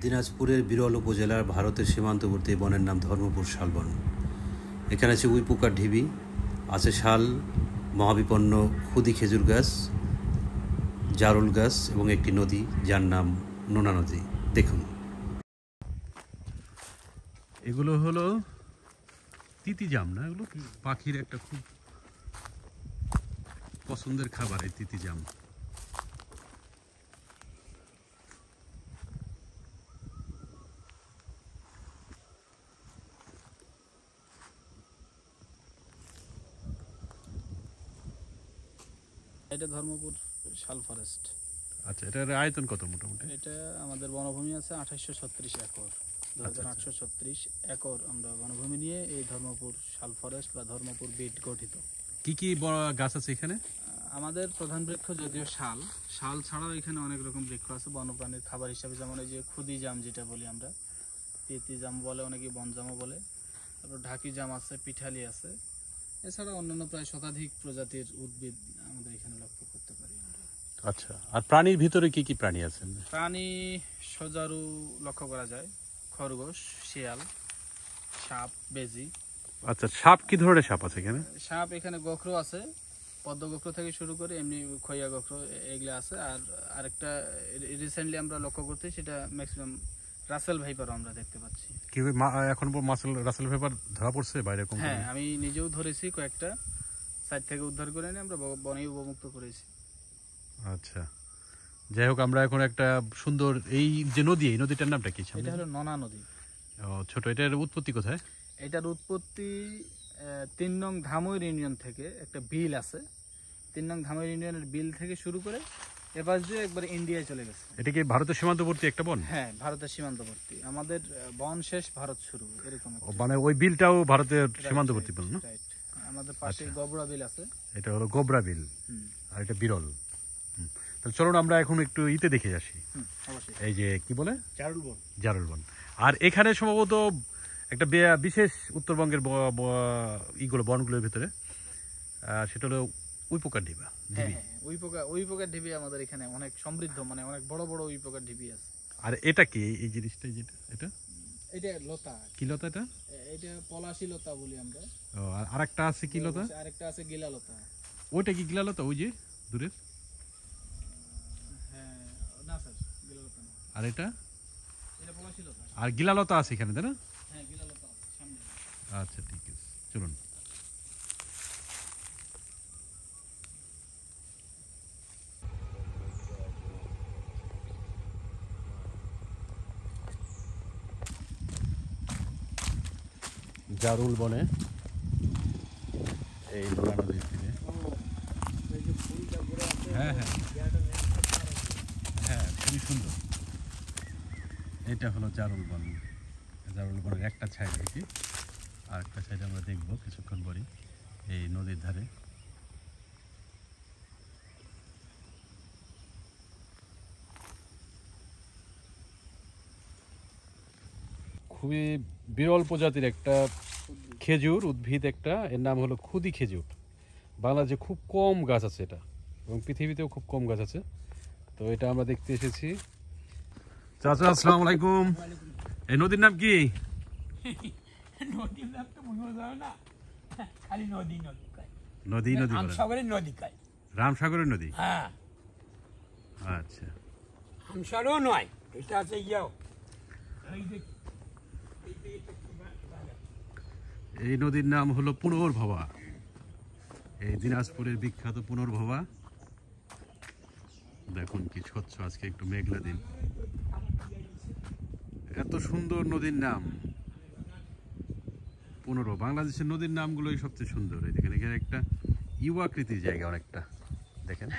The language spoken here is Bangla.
দিনাজপুরের বিরল উপজেলার ভারতের সীমান্তবর্তী বনের নাম ধর্মপুর শালবন। এখানে আছে উইপোকার ঢিবি, আছে শাল, মহাবিপন্ন খুদি খেজুর গাছ, জারুল গাছ এবং একটি নদী যার নাম নোনা নদী। দেখুন, এগুলো হলো তিতি জাম না? এগুলো পাখির একটা খুব পছন্দের খাবার, এই তিতি জাম। এটা ধর্মপুর শাল ফরেস্ট। আচ্ছা, এটার আয়তন কত মোটামুটি? এটা আমাদের বনভূমি আছে 2836 একর, 2836 একর আমরা বনভূমি নিয়ে এই ধর্মপুর শাল ফরেস্ট বা ধর্মপুর বিট গঠিত। কি কি গাছ আছে এখানে? আমাদের প্রধান বৃক্ষ যদিও শাল, শাল ছাড়াও এখানে অনেক রকম বৃক্ষ আছে বন্যপ্রাণীর খাবার হিসাবে, যেমন এই যে খুদি জাম যেটা বলি আমরা, তিতি জাম বলে, অনেকে বনজামও বলে, তারপর ঢাকি জাম আছে, পিঠালি আছে, এছাড়া অন্যান্য প্রায় শতাধিক প্রজাতির উদ্ভিদ আমাদের এখানে লক্ষ্য করতে পারি। আচ্ছা, আর প্রাণীর ভিতরে কি কি প্রাণী আছে? প্রাণী সজারু লক্ষ্য করা যায়, খরগোশ, শিয়াল, সাপ, বেজি। আচ্ছা, সাপ কি ধরনের সাপ আছে এখানে? সাপ এখানে গোখরো আছে, পদ্ম গোখরো থেকে শুরু করে এমনি খইয়া গোখরো, এগুলো আছে। আর আরেকটা রিসেন্টলি আমরা লক্ষ্য করতে, সেটা ম্যাক্সিমাম রাসেল ভাইপারও আমরা দেখতে পাচ্ছি। কি এখন রাসেল ভাইপার ধরা পড়ছে বাইরে? হ্যাঁ, আমি নিজেও ধরেছি, কয়েকটা সাইড থেকে উদ্ধার করে নিয়ে আমরা বনে উপমুক্ত করেছি। আচ্ছা, যাই হোক, আমরা এখন একটা সুন্দর এই যে নদী, এই নদীটার নামটা কি? এটা হলো নোনা নদী। ছোট, এটার উৎপত্তি কোথায়? এটার উৎপত্তি ৩ নং ধামইর ইউনিয়ন থেকে একটা বিল আছে, ৩ নং ধামইর ইউনিয়নের বিল থেকে শুরু করে এপাশ দিয়ে একবার ইন্ডিয়ায় চলে গেছে। এটা কি ভারতের সীমান্তবর্তী একটা বন? হ্যাঁ, ভারতের সীমান্তবর্তী, আমাদের বন শেষ ভারত শুরু, এরকম। মানে ওই বিলটাও ভারতের সীমান্তবর্তী বল না? আমাদের পাশে গোবরা বিল আছে, এটা হলো গোবরা বিল, আর এটা বিরল। তাহলে চলুন আমরা এখন একটু ইতে দেখে আসি, এই যে কি বলে জারুল বন। আর এখানে সম্ভবত একটা বিশেষ উত্তরবঙ্গের ইগুলো বনগুলোর ভিতরে, সেটা হলো উইপোকার ঢিবি। উইপোকার ঢিবি আমাদের এখানে অনেক সমৃদ্ধ, মানে অনেক বড় বড় উইপোকার ঢিবি আছে। আর এটা কি এই জিনিসটা, যেটা এটা লতা। কি লতা এটা? এটা পলাশি লতা বলি আমরা। ও, আর আরেকটা আছে কি লতা? আরেকটা আছে গিলা লতা। ওইটা কি গিলা লতা? ওই যে দূরের? হ্যাঁ, না স্যার, গিলা লতা না। আর এটা পলাশি লতা। আর গিলা লতা আছে এখানে, তাই না? হ্যাঁ, গিলা লতা আছে সামনে। আচ্ছা, ঠিক আছে, চলুন। জারুল বনে এই নোনা নদীর তীরে, হ্যাঁ হ্যাঁ হ্যাঁ, খুবই সুন্দর। এটা হলো জারুল বন। জারুল বনের একটা সাইড দেখি, আর একটা সাইড আমরা দেখবো কিছুক্ষণ পরই, এই নদীর ধারে। খুবই বিরল প্রজাতির একটা খেজুর উদ্ভিদ একটা, এর নাম হলো খুদি খেজুর। বাংলাদেশে খুব কম গাছ আছে এটা, এবং পৃথিবীতেও খুব কম গাছ আছে। তো এটা আমরা দেখতে এসেছি। চাচা, আসসালামু আলাইকুম। এই নদীর নাম কি? নদীর নাম তো মনে হয় না, খালি নদী নদী নদী নদী রামসাগরের নদী কয়। রামসাগরের নদী? হ্যাঁ, আচ্ছা, হামসারও নয়, এটা আছে ইয়েও। এই নদীর নাম হলো পুনর্ভবা। এই দিনাজপুরের বিখ্যাত পুনর্ভবা। দেখুন কি স্বচ্ছ, আজকে একটু মেঘলা দিন, এত সুন্দর নদীর নাম পুনর্ভবা। বাংলাদেশের নদীর নামগুলোই সবচেয়ে সুন্দর। এই দেখেন, এখানে একটা ইউ আকৃতির জায়গা অনেকটা, দেখেন।